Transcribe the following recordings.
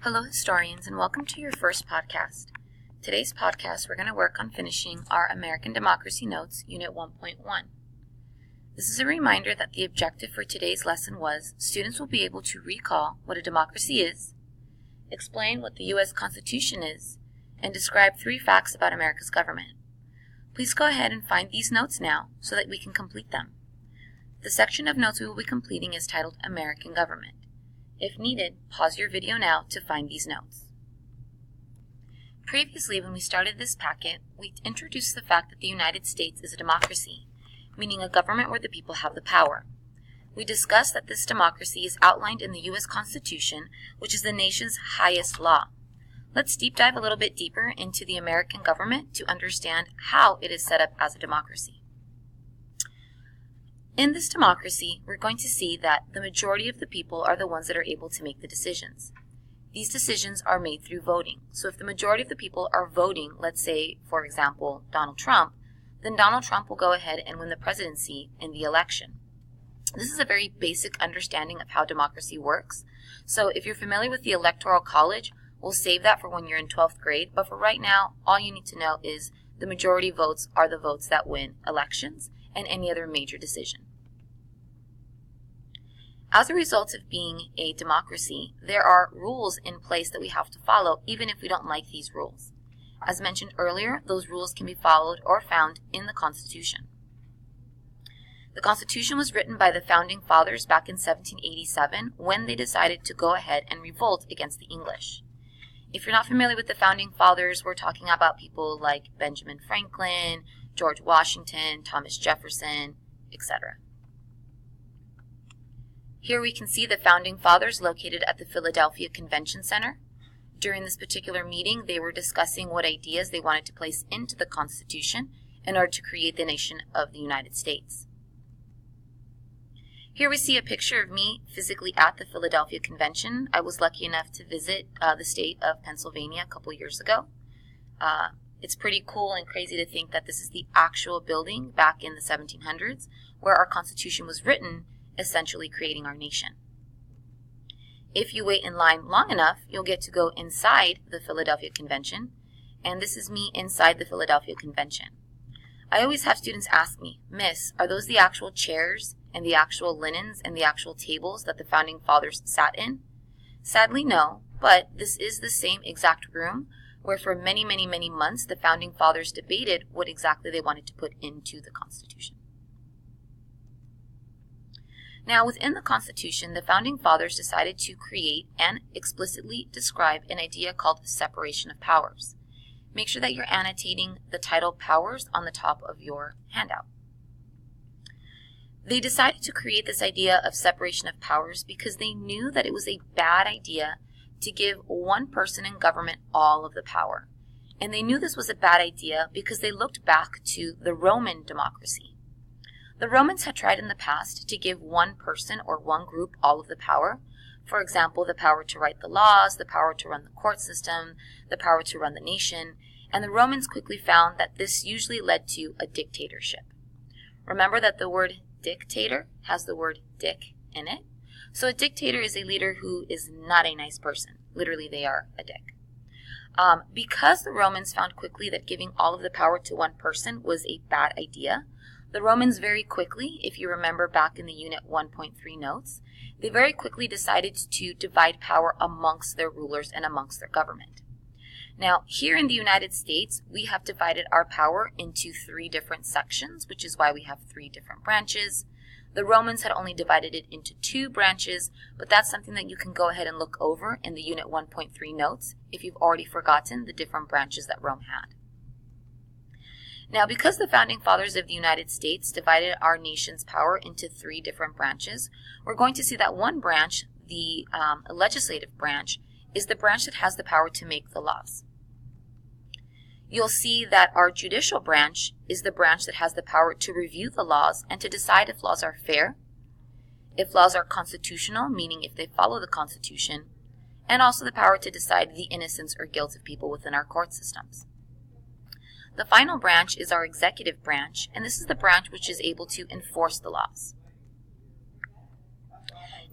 Hello historians, and welcome to your first podcast. Today's podcast we're going to work on finishing our American Democracy Notes, Unit 1.1. This is a reminder that the objective for today's lesson was students will be able to recall what a democracy is, explain what the U.S. Constitution is, and describe 3 facts about America's government. Please go ahead and find these notes now so that we can complete them. The section of notes we will be completing is titled American Government. If needed, pause your video now to find these notes. Previously, when we started this packet, we introduced the fact that the United States is a democracy, meaning a government where the people have the power. We discussed that this democracy is outlined in the U.S. Constitution, which is the nation's highest law. Let's deep dive a little bit deeper into the American government to understand how it is set up as a democracy. In this democracy, we're going to see that the majority of the people are the ones that are able to make the decisions. These decisions are made through voting. So if the majority of the people are voting, let's say, for example, Donald Trump, then Donald Trump will go ahead and win the presidency in the election. This is a very basic understanding of how democracy works. So if you're familiar with the Electoral College, we'll save that for when you're in 12th grade. But for right now, all you need to know is the majority votes are the votes that win elections and any other major decision. As a result of being a democracy, there are rules in place that we have to follow even if we don't like these rules. As mentioned earlier, those rules can be followed or found in the Constitution. The Constitution was written by the Founding Fathers back in 1787 when they decided to go ahead and revolt against the English. If you're not familiar with the Founding Fathers, we're talking about people like Benjamin Franklin, George Washington, Thomas Jefferson, etc. Here we can see the Founding Fathers located at the Philadelphia Convention Center. During this particular meeting, they were discussing what ideas they wanted to place into the Constitution in order to create the nation of the United States. Here we see a picture of me physically at the Philadelphia Convention. I was lucky enough to visit the state of Pennsylvania a couple years ago. It's pretty cool and crazy to think that this is the actual building back in the 1700s where our Constitution was written, essentially creating our nation. If you wait in line long enough, you'll get to go inside the Philadelphia Convention, and this is me inside the Philadelphia Convention. I always have students ask me, "Miss, are those the actual chairs and the actual linens and the actual tables that the Founding Fathers sat in?" Sadly, no, but this is the same exact room where for many, many, many months the Founding Fathers debated what exactly they wanted to put into the Constitution. Now, within the Constitution, the Founding Fathers decided to create and explicitly describe an idea called separation of powers. Make sure that you're annotating the title powers on the top of your handout. They decided to create this idea of separation of powers because they knew that it was a bad idea to give one person in government all of the power. And they knew this was a bad idea because they looked back to the Roman democracy. The Romans had tried in the past to give one person or one group all of the power. For example, the power to write the laws, the power to run the court system, the power to run the nation, and the Romans quickly found that this usually led to a dictatorship. Remember that the word dictator has the word dick in it. So a dictator is a leader who is not a nice person. Literally, they are a dick. Because the Romans found quickly that giving all of the power to one person was a bad idea, the Romans very quickly, if you remember back in the Unit 1.3 notes, they very quickly decided to divide power amongst their rulers and amongst their government. Now, here in the United States, we have divided our power into 3 different sections, which is why we have 3 different branches. The Romans had only divided it into 2 branches, but that's something that you can go ahead and look over in the Unit 1.3 notes if you've already forgotten the different branches that Rome had. Now, because the Founding Fathers of the United States divided our nation's power into 3 different branches, we're going to see that one branch, the legislative branch, is the branch that has the power to make the laws. You'll see that our judicial branch is the branch that has the power to review the laws and to decide if laws are fair, if laws are constitutional, meaning if they follow the Constitution, and also the power to decide the innocence or guilt of people within our court systems. The final branch is our executive branch, and this is the branch which is able to enforce the laws.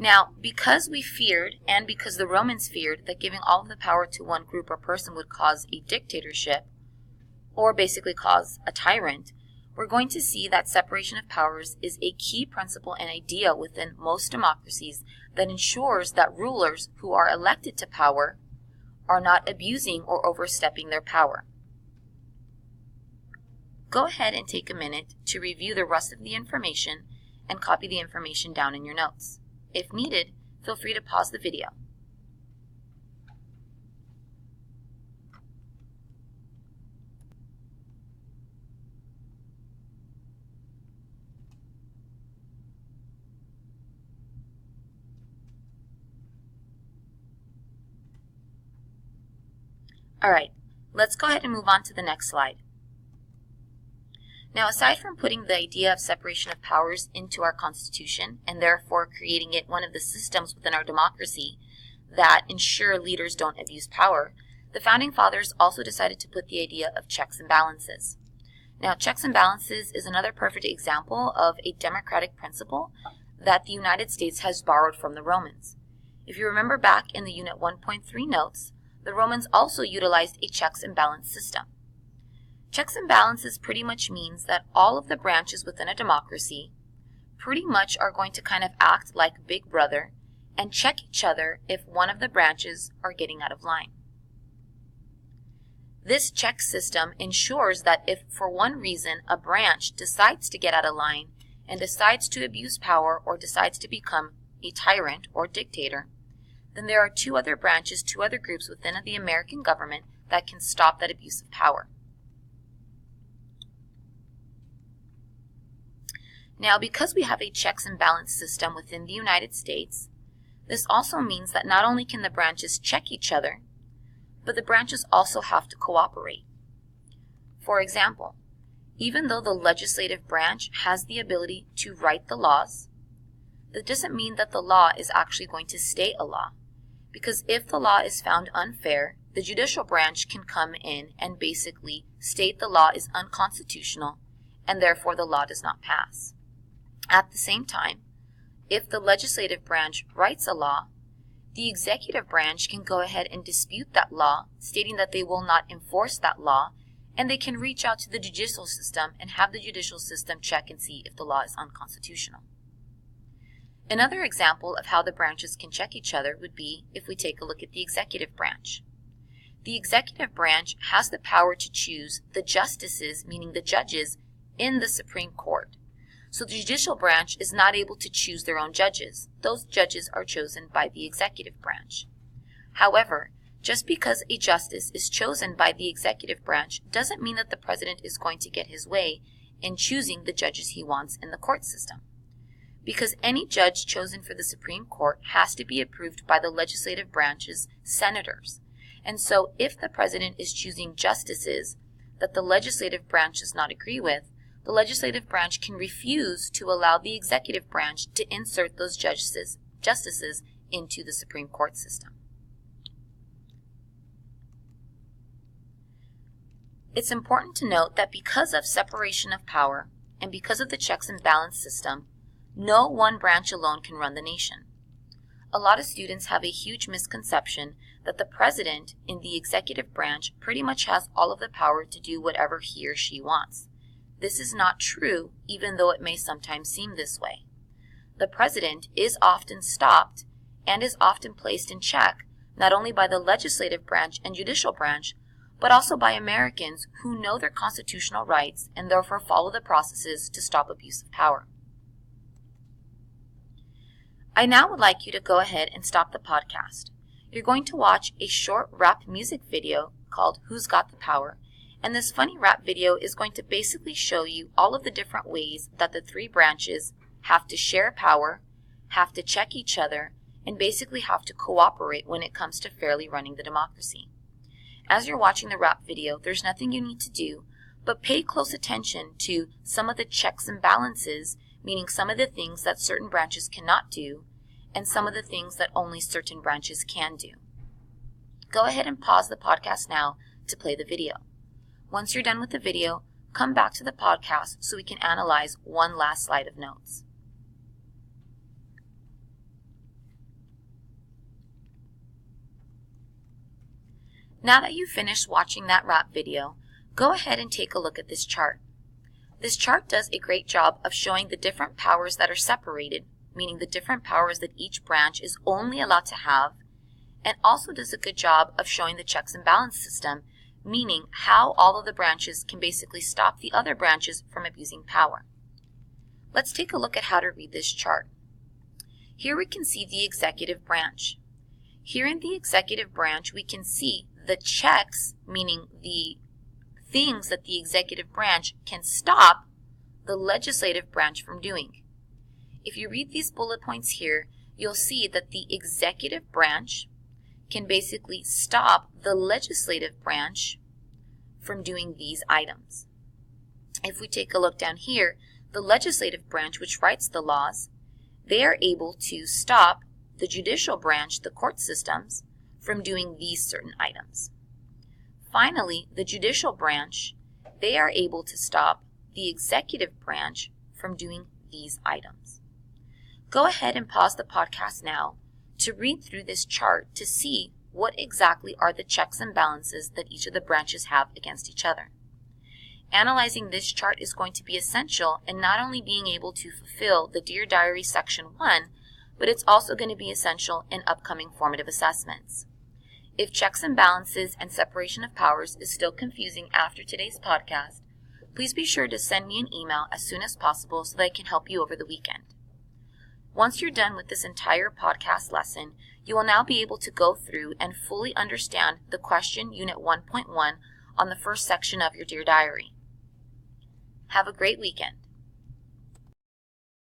Now, because we feared, and because the Romans feared, that giving all of the power to one group or person would cause a dictatorship, or basically cause a tyrant, we're going to see that separation of powers is a key principle and idea within most democracies that ensures that rulers who are elected to power are not abusing or overstepping their power. Go ahead and take a minute to review the rest of the information and copy the information down in your notes. If needed, feel free to pause the video. All right, let's go ahead and move on to the next slide. Now, aside from putting the idea of separation of powers into our Constitution and therefore creating it one of the systems within our democracy that ensure leaders don't abuse power, the Founding Fathers also decided to put the idea of checks and balances. Now, checks and balances is another perfect example of a democratic principle that the United States has borrowed from the Romans. If you remember back in the Unit 1.3 notes, the Romans also utilized a checks and balance system. Checks and balances pretty much means that all of the branches within a democracy pretty much are going to kind of act like Big Brother and check each other if one of the branches are getting out of line. This check system ensures that if for one reason a branch decides to get out of line and decides to abuse power or decides to become a tyrant or dictator, then there are two other branches, two other groups within the American government that can stop that abuse of power. Now, because we have a checks and balance system within the United States, this also means that not only can the branches check each other, but the branches also have to cooperate. For example, even though the legislative branch has the ability to write the laws, that doesn't mean that the law is actually going to stay a law. Because if the law is found unfair, the judicial branch can come in and basically state the law is unconstitutional and therefore the law does not pass. At the same time, if the legislative branch writes a law, the executive branch can go ahead and dispute that law, stating that they will not enforce that law, and they can reach out to the judicial system and have the judicial system check and see if the law is unconstitutional. Another example of how the branches can check each other would be if we take a look at the executive branch. The executive branch has the power to choose the justices, meaning the judges, in the Supreme Court. So the judicial branch is not able to choose their own judges. Those judges are chosen by the executive branch. However, just because a justice is chosen by the executive branch doesn't mean that the president is going to get his way in choosing the judges he wants in the court system. Because any judge chosen for the Supreme Court has to be approved by the legislative branch's senators. And so if the president is choosing justices that the legislative branch does not agree with, the legislative branch can refuse to allow the executive branch to insert those justices into the Supreme Court system. It's important to note that because of separation of power and because of the checks and balance system, no one branch alone can run the nation. A lot of students have a huge misconception that the president in the executive branch pretty much has all of the power to do whatever he or she wants. This is not true, even though it may sometimes seem this way. The president is often stopped and is often placed in check, not only by the legislative branch and judicial branch, but also by Americans who know their constitutional rights and therefore follow the processes to stop abuse of power. I now would like you to go ahead and stop the podcast. You're going to watch a short rap music video called Who's Got the Power? And this funny rap video is going to basically show you all of the different ways that the three branches have to share power, have to check each other, and basically have to cooperate when it comes to fairly running the democracy. As you're watching the rap video, there's nothing you need to do, but pay close attention to some of the checks and balances, meaning some of the things that certain branches cannot do, and some of the things that only certain branches can do. Go ahead and pause the podcast now to play the video. Once you're done with the video, come back to the podcast so we can analyze one last slide of notes. Now that you've finished watching that wrap video, go ahead and take a look at this chart. This chart does a great job of showing the different powers that are separated, meaning the different powers that each branch is only allowed to have, and also does a good job of showing the checks and balance system, meaning how all of the branches can basically stop the other branches from abusing power. Let's take a look at how to read this chart. Here we can see the executive branch. Here in the executive branch, we can see the checks, meaning the things that the executive branch can stop the legislative branch from doing. If you read these bullet points here, you'll see that the executive branch can basically stop the legislative branch from doing these items. If we take a look down here, the legislative branch, which writes the laws, they are able to stop the judicial branch, the court systems, from doing these certain items. Finally, the judicial branch, they are able to stop the executive branch from doing these items. Go ahead and pause the podcast now to read through this chart to see what exactly are the checks and balances that each of the branches have against each other. Analyzing this chart is going to be essential in not only being able to fulfill the Dear Diary Section 1, but it's also going to be essential in upcoming formative assessments. If checks and balances and separation of powers is still confusing after today's podcast, please be sure to send me an email as soon as possible so that I can help you over the weekend. Once you're done with this entire podcast lesson, you will now be able to go through and fully understand the question Unit 1.1 on the first section of your Dear Diary. Have a great weekend.